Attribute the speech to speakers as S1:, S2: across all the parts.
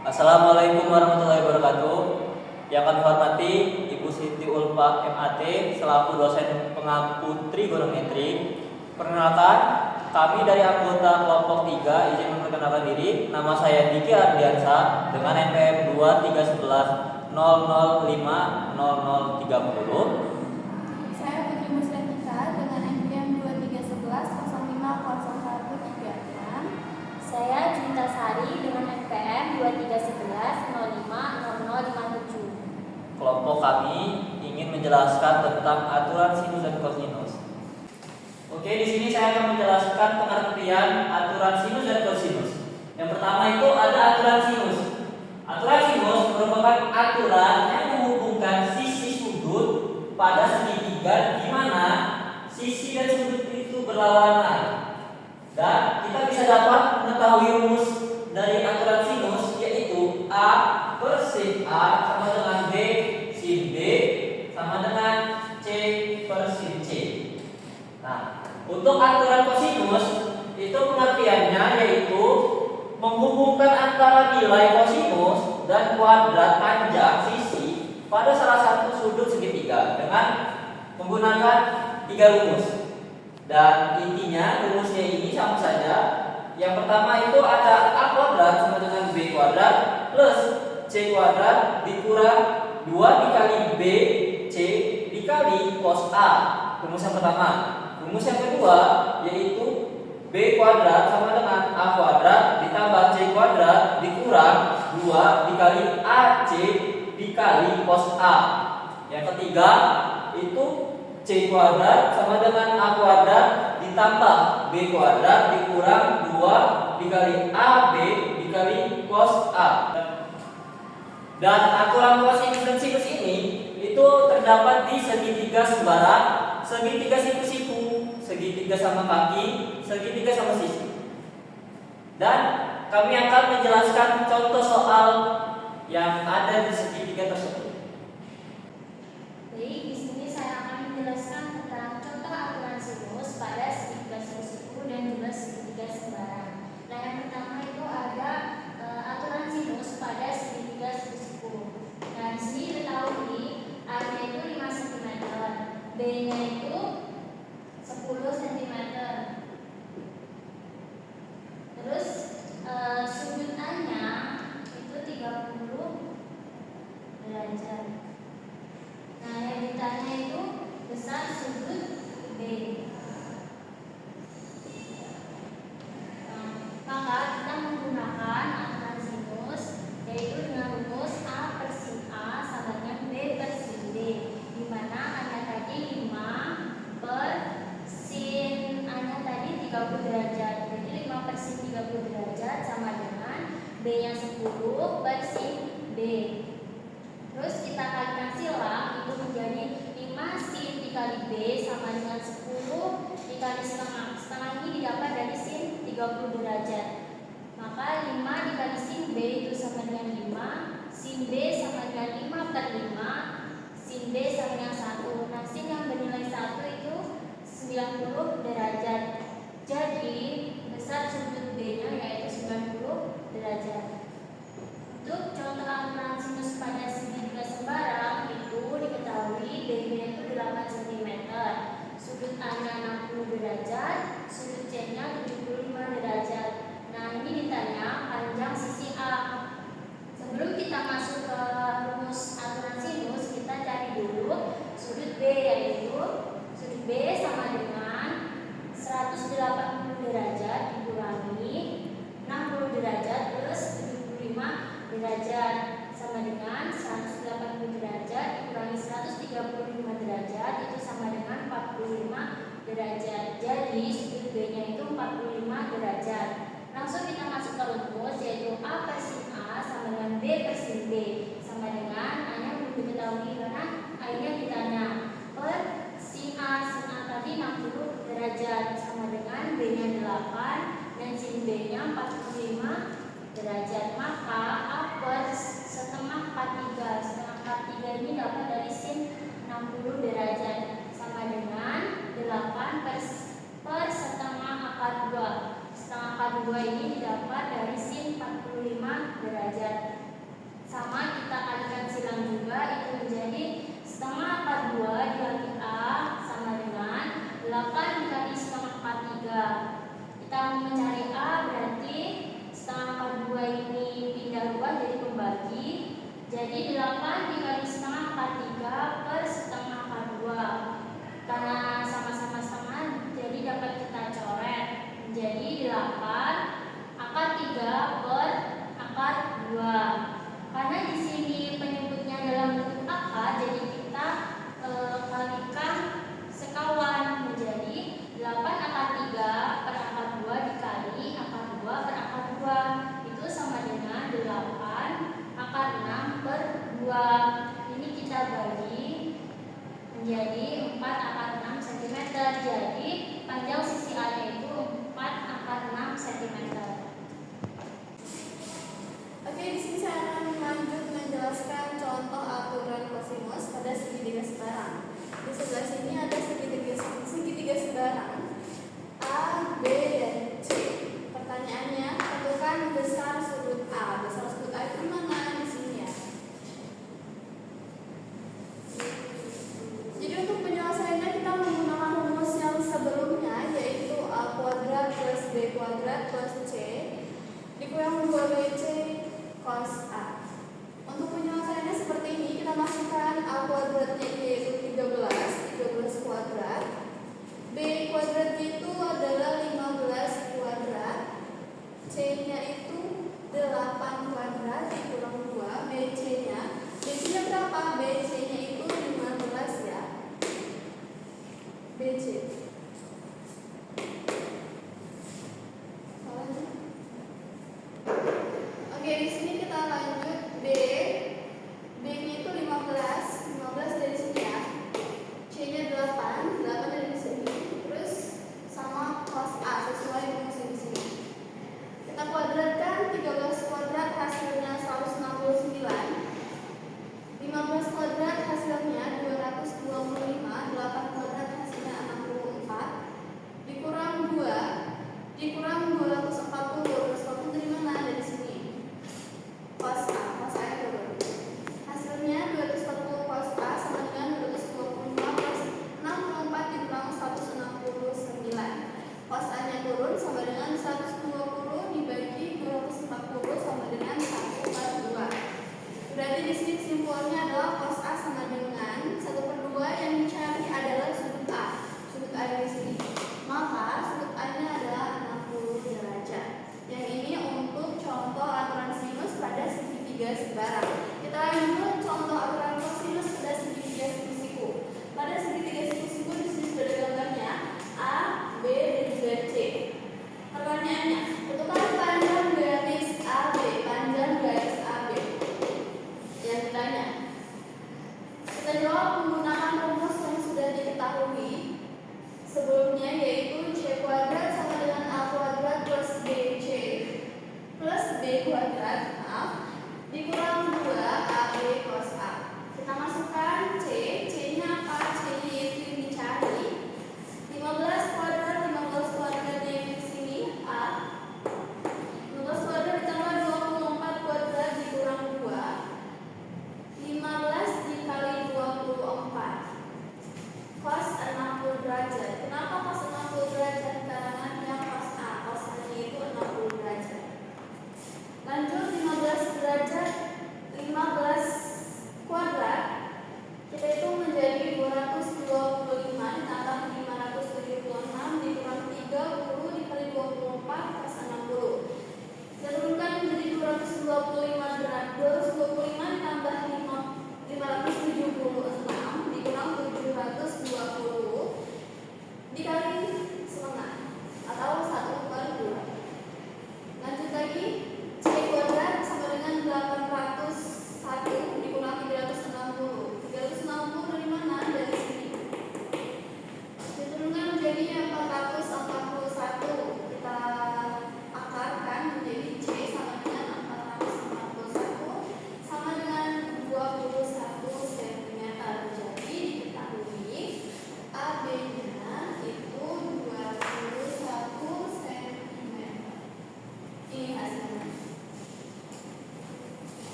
S1: Assalamualaikum warahmatullahi wabarakatuh. Yang kami hormati Ibu Siti Ulfa MAT selaku dosen pengampu trigonometri. Perkenalkan, kami dari anggota kelompok 3 izin memperkenalkan diri. Nama saya Diki Ardiansa dengan NPM 2311 005 0030.
S2: Saya Putri Musliatika dengan NPM 2311 050136.
S3: Saya Cinta Sari dengan NPM 2311 050057.
S1: Kelompok kami ingin menjelaskan tentang aturan sinus dan kosinus. Oke, di sini saya akan menjelaskan pengertian aturan sinus dan kosinus. Yang pertama itu ada aturan sinus. Aturan sinus merupakan aturan yang menghubungkan sisi sudut pada segitiga di mana sisi dan sudut itu berlawanan. Dan kita bisa dapat mengetahui rumus dari aturan sinus, yaitu A per sin A sama dengan B sin B sama dengan C per sin C. Nah, untuk aturan kosinus itu pengertiannya yaitu menghubungkan antara nilai kosinus dan kuadrat panjang sisi pada salah satu sudut segitiga dengan menggunakan 3 rumus. Dan intinya rumusnya ini sama saja. Yang pertama itu ada A kuadrat sama dengan B kuadrat plus C kuadrat dikurang 2 dikali B C dikali cos A. Rumus yang pertama. Rumus yang kedua yaitu B kuadrat sama dengan A kuadrat ditambah C kuadrat dikurang 2 dikali AC dikali cos A. Yang ketiga itu C kuadrat sama dengan A kuadrat ditambah B kuadrat dikurang 2 dikali AB dikali cos A. Dan aturan kosinus dan sinus ini itu terdapat di segitiga sembarang, segitiga siku-siku, segitiga sama kaki, segitiga sama sisi. Dan kami akan menjelaskan contoh soal yang ada di segitiga tersebut.
S3: Baik, di sini saya akan menjelaskan tentang contoh aturan sinus pada segitiga siku dan juga segitiga sembarang. Nah, yang pertama itu ada aturan sinus pada segitiga siku. Nah, di sini diketahui A-nya itu 5 cm, B-nya itu 10 cm. Terus sudut A-nya itu 30 derajat. Nah, yang ditanya itu besar sudut B. Maka kita menggunakan aturan sinus yaitu dengan rumus A per sin A sama dengan B per sin B, di mana A-nya tadi 5 per sin A-nya tadi 30 derajat. Jadi 5 per sin 30 derajat sama dengan B-nya 10 per sin B. Terus kita kalikan silang itu menjadi 5 sin dikali B sama dengan 10 dikali setengah. Setengah ini didapat dari sin 30 derajat. Maka 5 dikali sin B itu sama dengan 5, sin B sama dengan 5 per 5, sin B sama dengan 1. Nah, sin yang bernilai 1 itu 90 derajat. Jadi besar sudut B-nya yaitu 90 derajat. Untuk contoh aturan sinus pada segitiga sembarang itu diketahui B-nya itu 8 cm, sudut A-nya 60 derajat, sudut C-nya 75 derajat. Nah, ini ditanya panjang sisi A. Sebelum kita masuk ke rumus aturan sinus, kita cari dulu sudut B, yaitu sudut B sama dengan 180 derajat dikurangi 60 derajat plus 75 derajat sama dengan 180 derajat dikurangi 135 derajat itu sama dengan 45 derajat. Jadi sudut B-nya itu 45 derajat. Langsung kita masuk ke rumus yaitu A per sin A sama dengan B per sin B sama dengan A-nya belum diketahui karena A-nya ditanya per sin A tadi 60 derajat sama dengan B-nya 8 dan sin B-nya 45 derajat. Maka A per setengah 43. Setengah 43 ini dapat dari sin 60 derajat sama dengan 8 per setengah akar 2. Setengah akar 2 ini didapat dari sin 45 derajat. derajat. Sama kita kalikan silang juga, itu menjadi setengah akar 2 dikali A sama dengan 8 dikali setengah akar 3. Kita mau mencari A, berarti setengah akar 2 ini pindah ruang jadi pembagi. Jadi 8 dikali setengah akar 3 per setengah akar 2. Karena sama-sama setengah, jadi dapat kita coret. Jadi 8 akar 3 per akar 2. Karena di sini penyebutnya dalam bentuk akar, jadi kita kalikan sekawan menjadi 8 akar 3 per akar 2 dikali akar 2 per akar 2. Itu sama dengan 8 akar 6 per 2. Ini kita bagi menjadi 4 akar 6 cm. Jadi panjang sisi A itu 4 akar 6 cm.
S2: Oke, di sini saya akan lanjut menjelaskan contoh aturan kosinus pada segitiga sembarang. Di sebelah sini ada segitiga sembarang A, B, dan C. Pertanyaannya, tentukan besar sudut A. Besar sudut A itu mana di sini ya? Jadi untuk penyelesaiannya kita menggunakan rumus yang sebelumnya, yaitu A kuadrat plus B kuadrat plus C dikurang 2BC cos A. Untuk penyelesaiannya seperti ini, kita masukkan A kuadratnya yaitu 13 kuadrat. B kuadratnya itu adalah 15 kuadrat. C-nya itu 8 kuadrat dikurang 2. BC-nya berapa? BC-nya itu 15 ya. BC. Oke, di sini kita lanjut B. B-nya itu 15 dari sini ya. C-nya 8 dari sini. Terus sama cos A sesuai rumus di sini. Kita kuadratkan 13 kuadrat hasilnya 169. 15 kuadrat hasilnya 225. 8 kuadrat hasilnya 64. Dikurang 2 dikurang 240. Terus kamu dari mana? Dari sini. Cos A turun. Hasilnya 240 cos A sama dengan 225 plus 64 dikurang 169. Cos A-nya turun sama dengan 120 dibagi 240 sama dengan 1/2. Berarti di sini kesimpulannya adalah cos A sama dengan 1/2 yang dicari adalah sudut A. Sudut A di sini. Maka sudut A-nya adalah 60 derajat. Yang ini untuk contoh aturan sinus pada segitiga sembarang. Kita lanjut contoh aturan kosinus pada segitiga siku. Pada segitiga siku di sini sudah ada gambarnya A, B, dan juga C. Pertanyaannya, tentukan panjang garis AB. Panjang garis AB yang ditanya. Kita jawab menggunakan rumus yang sudah diketahui sebelumnya, yaitu C kuadrat sama dengan A kuadrat plus BC plus B kuadrat dikurang 2 AB cos A. Kita masukkan C-nya apa? C-nya itu yang dicari 15 kuadratnya di sini A. 15 kuadrat ditambah 24 kuadrat dikurang 2. 15 dikali 24 cos 60 derajat. Kenapa cos 60 derajat? Karena yang cos A. Cos A-nya itu 60 derajat. Lanjut 15 derajat 15 kuadrat kita itu menjadi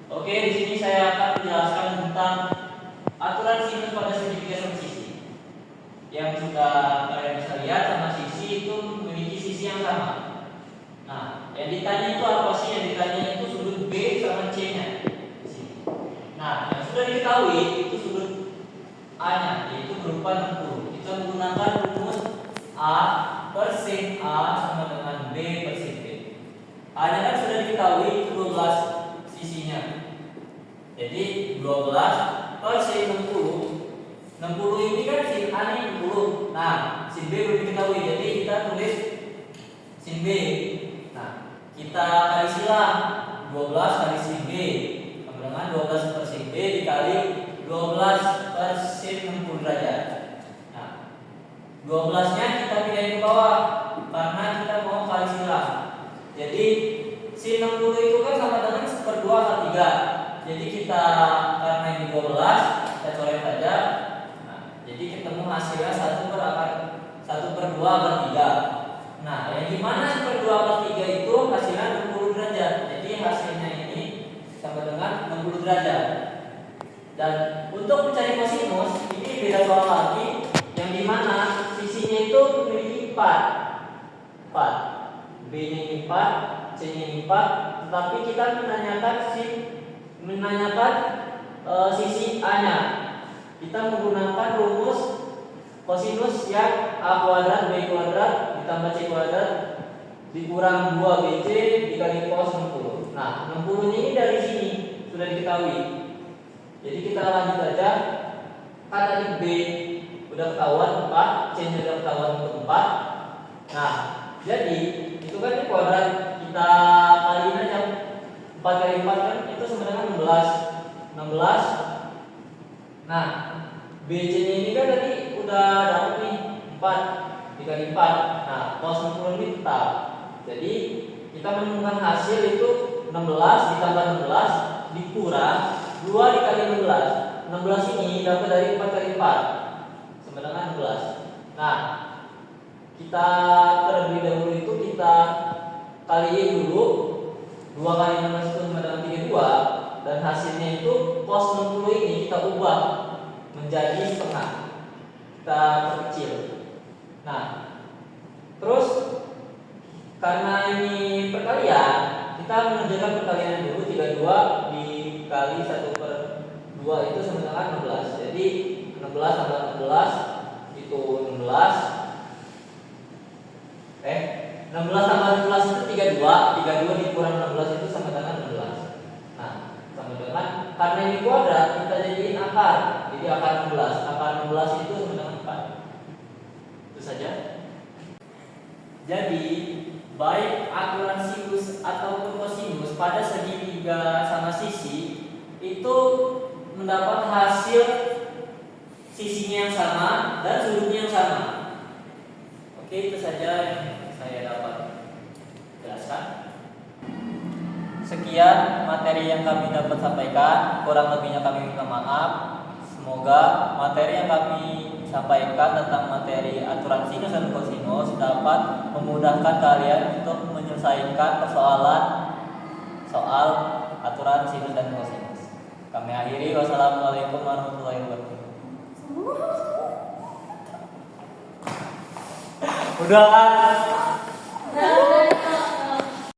S1: Oke, di sini saya akan menjelaskan tentang aturan sinus pada segitiga sama sisi. Yang sudah kalian bisa lihat, sama sisi itu memiliki sisi yang sama. Nah, yang ditanya itu apa sih? Yang ditanya itu sudut B sama C-nya. Nah, yang sudah diketahui itu sudut A-nya, yaitu berupa 60. Kita menggunakan rumus A per sin A sama dengan B per sin B. A-nya kan sudah diketahui itu 12 sisinya. Jadi 12 per sin 60. 60 ini kan sin A nih 60. Nah, sin B belum diketahui, jadi kita tulis sin B. Nah, kita kali silang 12 kali sin B sama dengan 12 per sin B dikali 12 per sin 60 derajat. Nah, 12-nya kita pindahin ke bawah karena kita mau kali silang. Jadi sin 60 itu kan sama dengan 1/2 akar 3. Jadi kita karena ini 12 kita coret saja. Nah, jadi ketemu hasilnya 1/2 akar 3. Nah, yang dimana 1/2 akar 3 itu hasilnya 60 derajat. Jadi hasilnya ini sama dengan 60 derajat. Dan untuk mencari kosinus ini beda soal lagi, yang dimana sisinya itu memiliki 4. B-nya ini 4, C-nya ini 4, tetapi kita menanyakan sisi A-nya. Kita menggunakan rumus kosinus yang A kuadrat B kuadrat ditambah C kuadrat dikurang 2BC dikali cos 60. Nah, 60-nya ini dari sini sudah diketahui. Jadi kita lanjut aja. Kan tadi B udah ketahuan 4, C-nya udah ketahuan untuk 4. Nah, jadi itu kan di kuadrat kita kaliin aja. 4 kali 4 kan itu sama dengan 16. Nah, BC-nya ini kan tadi udah dapat nih 4 dikali 4. Nah, cos 60 ini tetap. Jadi kita menemukan hasil itu 16 ditambah 16 dikurang 2 dikali 16. 16 ini dapat dari 4 kali 4 sama dengan 16. Nah, kita terlebih dahulu itu kita kaliin dulu 2 kali 16 itu sama dengan 32, dan hasilnya itu cos 60 ini kita ubah menjadi setengah, kita perkecil. Nah, terus karena ini perkalian, kita mengerjakan perkalian dulu. 32 dikali 1/2 itu sama dengan 16. Jadi 16 tambah 16 itu 16. 16 tambah 16 itu 32 dikurang 16 itu sama dengan 16. Nah, sama dengan, karena ini kuadrat kita jadiin akar. Jadi akar 16. Akar 16 itu sama dengan 4. Itu saja. Jadi baik aturan sinus ataupun kosinus pada segitiga sama sisi itu mendapat hasil sisinya yang sama dan sudutnya yang sama. Oke, itu saja yang saya dapat jelaskan. Sekian materi yang kami dapat sampaikan. Kurang lebihnya kami minta maaf. Semoga materi yang kami sampaikan tentang materi aturan sinus dan kosinus dapat memudahkan kalian untuk menyelesaikan persoalan soal aturan sinus dan kosinus. Kami akhiri. Wassalamualaikum warahmatullahi wabarakatuh. Udah kan?